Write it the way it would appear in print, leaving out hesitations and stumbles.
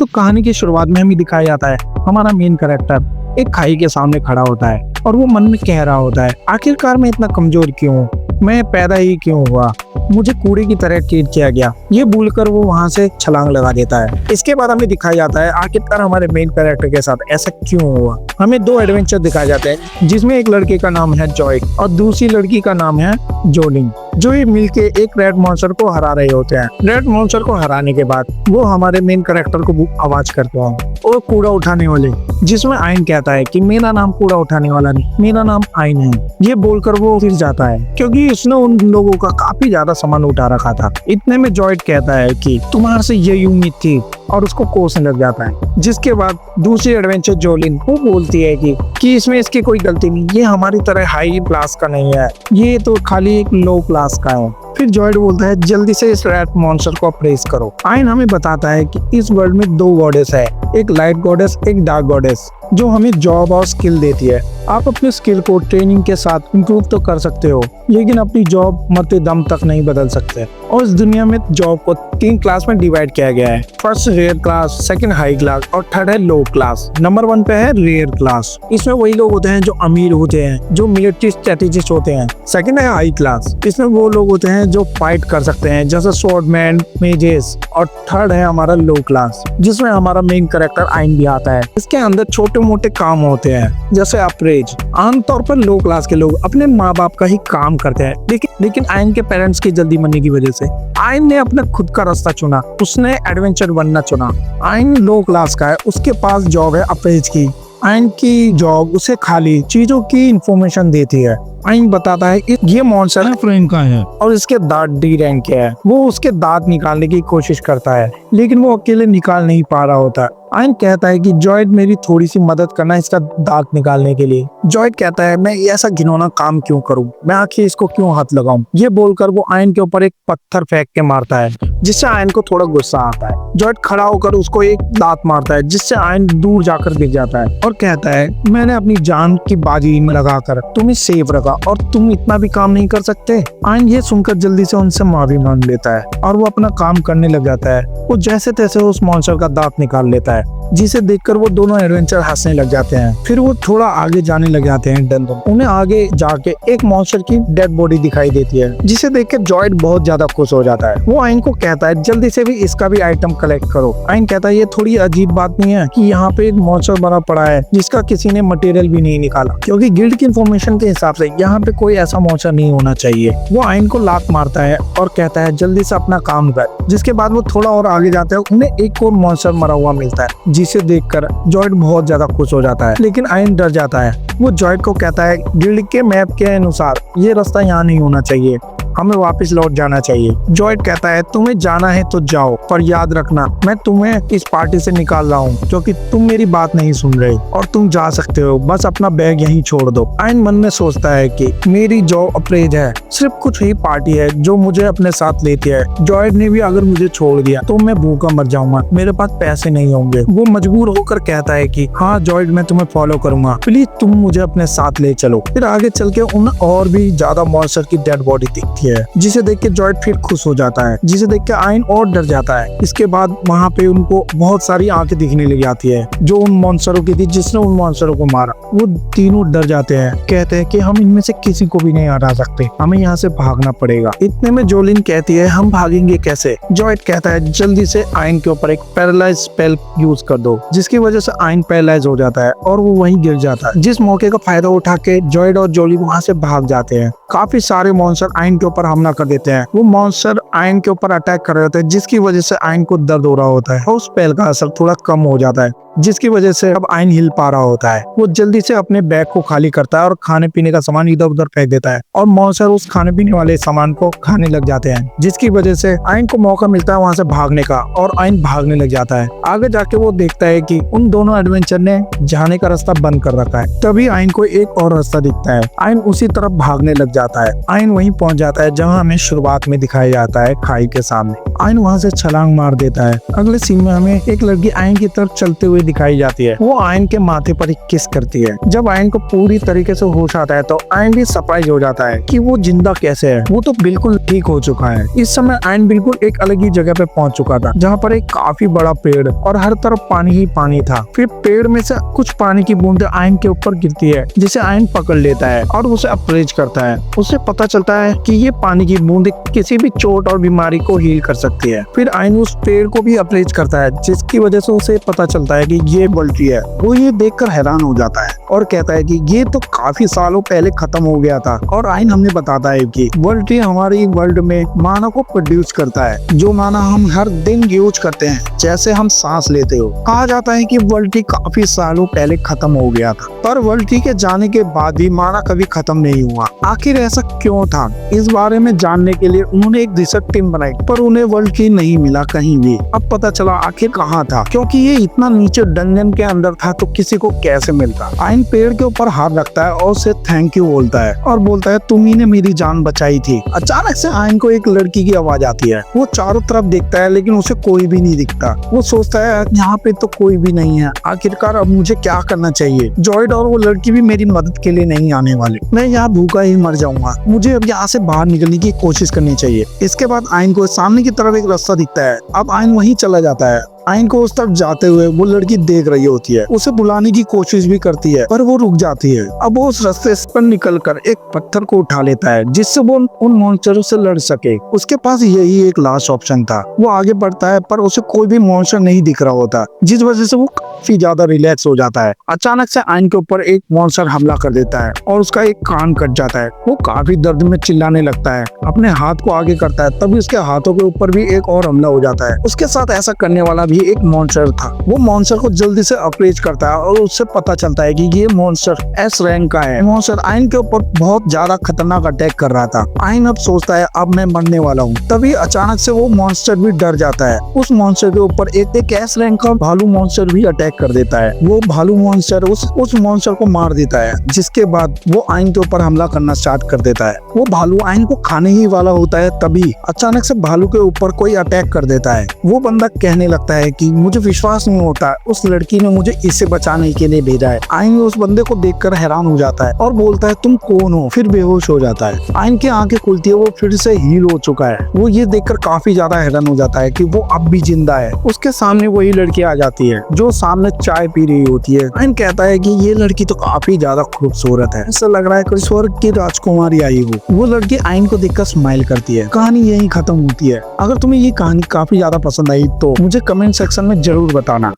तो कहानी की शुरुआत में हमें दिखाया जाता है हमारा मेन कैरेक्टर एक खाई के सामने खड़ा होता है और वो मन में कह रहा होता है, आखिरकार मैं इतना कमजोर क्यों हूँ, मैं पैदा ही क्यों हुआ, मुझे कूड़े की तरह ट्रीट किया गया। ये भूलकर वो वहां से छलांग लगा देता है। इसके बाद हमें दिखाया जाता है आखिरकार हमारे मेन कैरेक्टर के साथ ऐसा क्यों हुआ। हमें दो एडवेंचर दिखाए जाते हैं जिसमें एक लड़के का नाम है जॉय और दूसरी लड़की का नाम है जोलिन, जो ये मिलके एक रेड मॉन्स्टर को हरा रहे होते हैं। रेड मॉन्स्टर को हराने के बाद वो हमारे मेन कैरेक्टर को आवाज करता है और कूड़ा उठाने वाले, जिसमें आइन कहता है कि मेरा नाम कूड़ा उठाने वाला नहीं, मेरा नाम आइन है। ये बोलकर वो फिर जाता है क्योंकि इसने उन लोगों का काफी ज्यादा सामान उठा रखा था। इतने में जॉय कहता है कि तुम्हारे से यही उम्मीद थी और उसको कोसने लग जाता है। जिसके बाद दूसरी एडवेंचर जोलिन वो बोलती है कि इसमें इसकी कोई गलती नहीं, ये हमारी तरह हाई क्लास का नहीं है, ये तो खाली एक लो क्लास का है। फिर जॉयड बोलता है जल्दी से इस रेड मॉन्स्टर को अप्रेस करो। आइन हमें बताता है कि इस वर्ल्ड में दो गॉडेस है, एक लाइट गॉडेस एक डार्क गॉडेस, जो हमें जॉब और स्किल देती है। आप अपने स्किल को ट्रेनिंग के साथ इम्प्रूव तो कर सकते हो, लेकिन अपनी जॉब मरते दम तक नहीं बदल सकते। और इस दुनिया में जॉब को 3 क्लास में डिवाइड किया गया है। First rare class, second high class और थर्ड है लो क्लास। नंबर 1 पे है रेयर क्लास। इसमें वही लोग होते हैं जो अमीर होते हैं, जो मिलिट्री स्ट्रेटेजिस्ट होते हैं। सेकंड है हाई क्लास। इसमें वो लोग होते हैं जो फाइट कर सकते हैं, जैसे स्वॉर्डमैन, मेजेस। और थर्ड है हमारा लो क्लास, जिसमें हमारा मेन कैरेक्टर आइन भी आता है। इसके अंदर छोटे मोटे काम होते हैं, जैसे अप्रेज। आमतौर पर लो क्लास के लोग अपने माँ बाप का ही काम करते हैं, लेकिन आइन के पेरेंट्स की जल्दी मरने की वजह से आइन ने अपना खुद का रास्ता चुना। उसने एडवेंचर बनना चुना। आइन लो क्लास का है, उसके पास जॉब है अप्रेज की। आइन की जॉब उसे खाली चीजों की इंफॉर्मेशन देती है। आइन बताता है ये मॉन्स्टर है फ्रेंड का है और इसके दांत डी रैंक के है। वो उसके दांत निकालने की कोशिश करता है, लेकिन वो अकेले निकाल नहीं पा रहा होता। आइन कहता है कि जॉयड मेरी थोड़ी सी मदद करना इसका दांत निकालने के लिए। जॉयड कहता है मैं ऐसा घिनौना काम क्यों करूं, मैं आखिर इसको क्यों हाथ लगाऊं। ये बोलकर वो आइन के ऊपर एक पत्थर फेंक के मारता है, जिससे आइन को थोड़ा गुस्सा आता है। जॉयड खड़ा होकर उसको एक दांत मारता है, जिससे आइन दूर जाकर गिर जाता है और कहता है मैंने अपनी जान की बाजी में लगाकर तुम्हें सेफ रखा और तुम इतना भी काम नहीं कर सकते। आइन ये सुनकर जल्दी से उनसे माफी मांग लेता है और वो अपना काम करने लग जाता है। वो जैसे तैसे उस मॉन्स्टर का दांत निकाल लेता है, जिसे देखकर वो दोनों एडवेंचर हंसने लग जाते हैं। फिर वो थोड़ा आगे जाने लग जाते हैं डंडन। उन्हें आगे जाके एक मॉन्स्टर की डेड बॉडी दिखाई देती है, जिसे देखकर जॉयड बहुत ज्यादा खुश हो जाता है। वो आइन को कहता है जल्दी से भी इसका भी आइटम कलेक्ट करो। आइन कहता है ये थोड़ी अजीब बात नहीं है कि यहाँ पे एक मॉन्स्टर बना पड़ा है जिसका किसी ने मटेरियल भी नहीं निकाला, क्योंकि गिल्ड की इन्फॉर्मेशन के हिसाब से यहाँ पे कोई ऐसा मॉन्स्टर नहीं होना चाहिए। वो आइन को लात मारता है और कहता है जल्दी से अपना काम कर। जिसके बाद वो थोड़ा और आगे जाते हैं, उन्हें एक और मॉन्स्टर मरा हुआ मिलता है, जिसे देखकर जॉयड बहुत ज्यादा खुश हो जाता है, लेकिन आइन डर जाता है। वो जॉयड को कहता है गिल्ड के मैप के अनुसार ये रास्ता यहाँ नहीं होना चाहिए, हमें वापस लौट जाना चाहिए। जॉयड कहता है तुम्हें जाना है तो जाओ, पर याद रखना मैं तुम्हें इस पार्टी से निकाल रहा हूँ क्योंकि तुम मेरी बात नहीं सुन रहे और तुम जा सकते हो, बस अपना बैग यहीं छोड़ दो। आइन मन में सोचता है कि मेरी जो अप्रेज है सिर्फ कुछ ही पार्टी है जो मुझे अपने साथ लेती है। जॉयड ने भी अगर मुझे छोड़ दिया तो मैं भूखा मर जाऊंगा, मेरे पास पैसे नहीं होंगे। वो मजबूर होकर कहता है कि हाँ जॉयड मैं तुम्हें फॉलो करूंगा, प्लीज तुम मुझे अपने साथ ले चलो। फिर आगे चल के उन्हें और भी ज्यादा मॉन्स्टर की डेड बॉडी दिखती है, जिसे देख के जॉयड फिर खुश हो जाता है, जिसे देख के आइन और डर जाता है। इसके बाद वहाँ पे उनको बहुत सारी आंखें दिखने लग जाती है जो उन मॉन्स्टरों की थी जिसने उन मॉन्स्टरों को मारा। वो तीनों डर जाते हैं, कहते हैं कि हम इनमें से किसी को भी नहीं हरा सकते, हमें यहाँ से भागना पड़ेगा। इतने में जोलिन कहती है हम भागेंगे कैसे। जॉयड कहता है जल्दी से आइन के ऊपर एक पैरालाइज स्पेल यूज कर दो, जिसकी वजह से आइन पैरालाइज हो जाता है और वो वहीं गिर जाता है। जिस मौके का फायदा उठा के जॉयड और जोलिन वहाँ से भाग जाते हैं। काफी सारे मॉन्स्टर आइन के ऊपर हमला कर देते हैं। वो मॉन्स्टर आइन के ऊपर अटैक कर रहे होते हैं, जिसकी वजह से आइन को दर्द हो रहा होता है और स्पेल का असर थोड़ा कम हो जाता है, जिसकी वजह से अब आइन हिल पा रहा होता है। वो जल्दी से अपने बैग को खाली करता है और खाने पीने का सामान इधर उधर फेंक देता है और मॉन्स्टर उस खाने पीने वाले सामान को खाने लग जाते हैं, जिसकी वजह से आइन को मौका मिलता है वहाँ से भागने का और आइन भागने लग जाता है। आगे जाके वो देखता है कि उन दोनों एडवेंचर ने जाने का रास्ता बंद कर रखा है। तभी आइन को एक और रास्ता दिखता है। आइन उसी तरफ भागने लग जाता है। आइन वहीं पहुंच जाता है जहां हमें शुरुआत में दिखाया जाता है खाई के सामने। आइन वहां से छलांग मार देता है। अगले सीन में हमें एक लड़की आइन की तरफ चलते हुए दिखाई जाती है। वो आयन के माथे पर एक किस करती है। जब आयन को पूरी तरीके से होश आता है तो आयन भी सरप्राइज हो जाता है कि वो जिंदा कैसे है। वो तो बिल्कुल ठीक हो चुका है। इस समय आयन बिल्कुल एक अलग ही जगह पे पहुंच चुका था, जहाँ पर एक काफी बड़ा पेड़ और हर तरफ पानी ही पानी था। फिर पेड़ में से कुछ पानी की बूंदें आयन के ऊपर गिरती है, जिसे आयन पकड़ लेता है और उसे अप्रेज करता है। उसे पता चलता है कि ये पानी की बूंदें किसी भी चोट और बीमारी को हील कर सकती है। फिर आयन उस पेड़ को भी अप्रेज करता है, जिसकी वजह से उसे पता चलता है कि ये वल्ट्री है। वो ये देखकर हैरान हो जाता है और कहता है कि ये तो काफी सालों पहले खत्म हो गया था। और आयन हमें बताता है कि वल्ट्री हमारी वर्ल्ड में माना को प्रोड्यूस करता है, जो माना हम हर दिन यूज करते हैं, जैसे हम सांस लेते हो। कहा जाता है कि वल्ट्री काफी सालों पहले खत्म हो गया था, पर वल्ट्री के जाने के बाद भी माना कभी खत्म नहीं हुआ। आखिर ऐसा क्यों था, इस बारे में जानने के लिए उन्होंने एक रिसर्च टीम बनाई, पर उन्हें वल्ट्री नहीं मिला कहीं भी। अब पता चला आखिर कहाँ था, क्योंकि ये इतना नीचे डंजन के अंदर था तो किसी को कैसे मिलता। आयन पेड़ के ऊपर हाथ रखता है और उसे थैंक यू बोलता है और बोलता है तुम ही ने मेरी जान बचाई थी। अचानक से आयन को एक लड़की की आवाज आती है। वो चारों तरफ देखता है लेकिन उसे कोई भी नहीं दिखता। वो सोचता है यहाँ पे तो कोई भी नहीं है, आखिरकार अब मुझे क्या करना चाहिए। जॉयड और वो लड़की भी मेरी मदद के लिए नहीं आने वाले, मैं यहाँ भूखा ही मर जाऊंगा। मुझे अब यहाँ से बाहर निकलने की कोशिश करनी चाहिए। इसके बाद आयन को सामने की तरफ एक रास्ता दिखता है। अब आयन वहीं चला जाता है। आयन को उस तरफ जाते हुए वो लड़की देख रही होती है, उसे बुलाने की कोशिश भी करती है, पर वो रुक जाती है। अब वो उस रास्ते पर निकलकर एक पत्थर को उठा लेता है, जिससे वो उन मॉन्स्टरों से लड़ सके। उसके पास यही एक लास्ट ऑप्शन था। वो आगे बढ़ता है, पर उसे कोई भी मॉन्स्टर नहीं दिख रहा होता, जिस वजह से वो काफी ज्यादा रिलैक्स हो जाता है। अचानक से आयन के ऊपर एक मॉन्स्टर हमला कर देता है और उसका एक कान कट जाता है। वो काफी दर्द में चिल्लाने लगता है, अपने हाथ को आगे करता है, तभी उसके हाथों के ऊपर भी एक और हमला हो जाता है। उसके साथ ऐसा करने वाला भी एक मॉन्स्टर था। वो मॉन्स्टर को जल्दी से अप्रेज करता है और उससे पता चलता है कि ये मॉन्स्टर एस रैंक का है। मॉन्स्टर आयन के ऊपर बहुत ज्यादा खतरनाक अटैक कर रहा था। आयन अब सोचता है अब मैं मरने वाला हूँ। तभी अचानक से वो मॉन्स्टर भी डर जाता है। उस मॉन्स्टर के ऊपर एक एस रैंक का भालू मॉन्स्टर भी अटैक कर देता है। वो भालू मॉन्स्टर उस मॉन्स्टर को मार देता है, जिसके बाद वो आयन के ऊपर हमला करना स्टार्ट कर देता है। वो भालू आयन को खाने ही वाला होता है, तभी अचानक से भालू के ऊपर कोई अटैक कर देता है। वो बंदा कहने लगता है कि मुझे विश्वास नहीं होता, उस लड़की ने मुझे इससे बचाने के लिए भेजा है। आयन उस बंदे को देखकर हैरान हो जाता है और बोलता है तुम कौन हो, फिर बेहोश हो जाता है। आयन की आंखें खुलती है, वो फिर से हील हो चुका है। वो ये देखकर काफी ज्यादा हैरान हो जाता है कि वो अब भी जिंदा है। उसके सामने वही लड़की आ जाती है जो सामने चाय पी रही होती है। आयन कहता है कि ये लड़की तो काफी ज्यादा खूबसूरत है, ऐसा लग रहा है कोई स्वर्ग की राजकुमारी आई हो। वो लड़की आयन को देखकर स्माइल करती है। कहानी यही खत्म होती है। अगर तुम्हें ये कहानी काफी ज्यादा पसंद आई तो मुझे कमेंट सेक्शन में जरूर बताना।